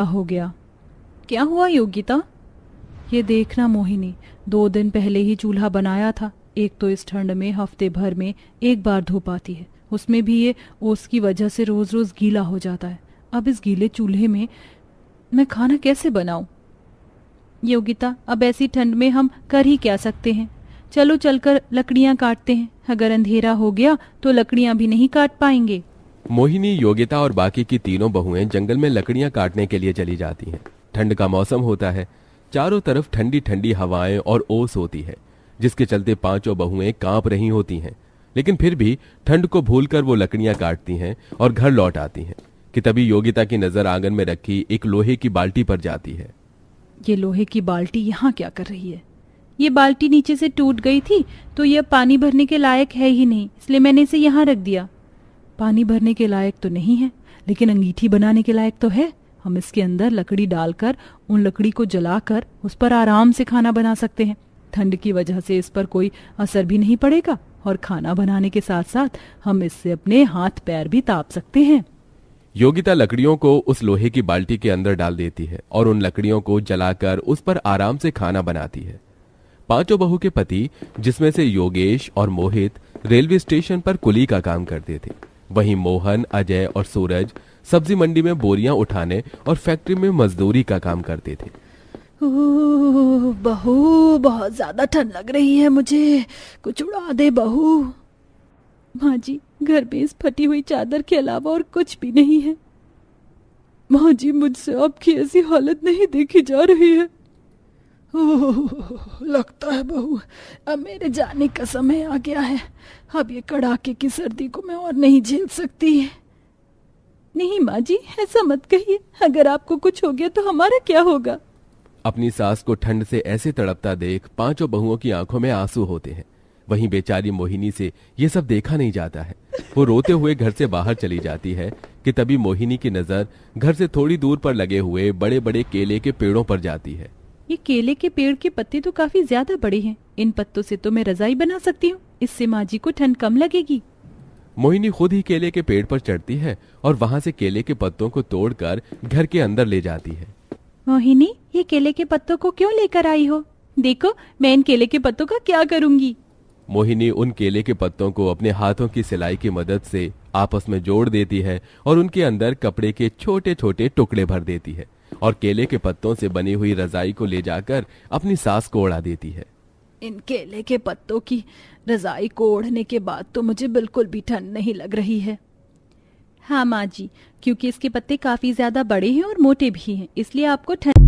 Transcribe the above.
हो गया। क्या हुआ योगिता? ये देखना मोहिनी, 2 दिन पहले ही चूल्हा बनाया था। एक तो इस ठंड में हफ्ते भर में एक बार धूप आती है, उसमें भी ये ओस की वजह से रोज रोज गीला हो जाता है। अब इस गीले चूल्हे में मैं खाना कैसे बनाऊं? योगिता, अब ऐसी ठंड में हम कर ही क्या सकते हैं? चलो चलकर लकड़ियां काटते हैं। अगर अंधेरा हो गया तो लकड़ियां भी नहीं काट पाएंगे। मोहिनी, योगिता और बाकी की तीनों बहुएं जंगल में लकड़ियां काटने के लिए चली जाती हैं। ठंड का मौसम होता है, चारों तरफ ठंडी ठंडी हवाएं और ओस होती है, जिसके चलते पांचों बहुएं कांप रही होती हैं। लेकिन फिर भी ठंड को भूलकर वो लकड़ियां काटती हैं और घर लौट आती हैं कि तभी योगिता की नजर आंगन में रखी एक लोहे की बाल्टी पर जाती है। ये लोहे की बाल्टी यहाँ क्या कर रही है? ये बाल्टी नीचे से टूट गई थी तो यह पानी भरने के लायक है ही नहीं, इसलिए मैंने इसे यहाँ रख दिया। पानी भरने के लायक तो नहीं है, लेकिन अंगीठी बनाने के लायक तो है। हम इसके अंदर लकड़ी डालकर उन लकड़ी को जलाकर उस पर आराम से खाना बना सकते हैं। ठंड की वजह से इस पर कोई असर भी नहीं पड़ेगा और खाना बनाने के साथ साथ हम इससे अपने हाथ पैर भी ताप सकते हैं। योगिता लकड़ियों को उस लोहे की बाल्टी के अंदर डाल देती है और उन लकड़ियों को जलाकर उस पर आराम से खाना बनाती है। पांचों बहू के पति, जिसमें से योगेश और मोहित रेलवे स्टेशन पर कुली का काम करते थे, वहीं मोहन, अजय और सूरज सब्जी मंडी में बोरियां उठाने और फैक्ट्री में मजदूरी का काम करते थे। बहू, बहुत ज्यादा ठंड लग रही है मुझे, कुछ उड़ा दे बहू। माँ जी, घर में इस फटी हुई चादर के अलावा और कुछ भी नहीं है। माँ जी, मुझसे आपकी ऐसी हालत नहीं देखी जा रही है। लगता है बहू, अब मेरे जाने का समय आ गया है। अब ये कड़ाके की सर्दी को मैं और नहीं झेल सकती। नहीं माँ जी, ऐसा मत कहिए। अगर आपको कुछ हो गया तो हमारा क्या होगा? अपनी सास को ठंड से ऐसे तड़पता देख पांचों बहुओं की आंखों में आंसू होते हैं। वहीं बेचारी मोहिनी से ये सब देखा नहीं जाता है। वो रोते हुए घर से बाहर चली जाती है कि तभी मोहिनी की नजर घर से थोड़ी दूर पर लगे हुए बड़े बड़े केले के पेड़ों पर जाती है। ये केले के पेड़ के पत्ते तो काफी ज्यादा बड़े हैं। इन पत्तों से तो मैं रजाई बना सकती हूँ। इससे माँ जी को ठंड कम लगेगी। मोहिनी खुद ही केले के पेड़ पर चढ़ती है और वहां से केले के पत्तों को तोड़कर घर के अंदर ले जाती है। मोहिनी, ये केले के पत्तों को क्यों लेकर आई हो? देखो, मैं इन केले के पत्तों का क्या करूंगी। मोहिनी उन केले के पत्तों को अपने हाथों की सिलाई की मदद से आपस में जोड़ देती है और उनके अंदर कपड़े के छोटे छोटे टुकड़े भर देती है और केले के पत्तों से बनी हुई रजाई को ले जाकर अपनी सास को ओढ़ा देती है। इन केले के पत्तों की रजाई को ओढ़ने के बाद तो मुझे बिल्कुल भी ठंड नहीं लग रही है। हाँ माँ जी, क्योंकि इसके पत्ते काफी ज्यादा बड़े हैं और मोटे भी हैं, इसलिए आपको ठंड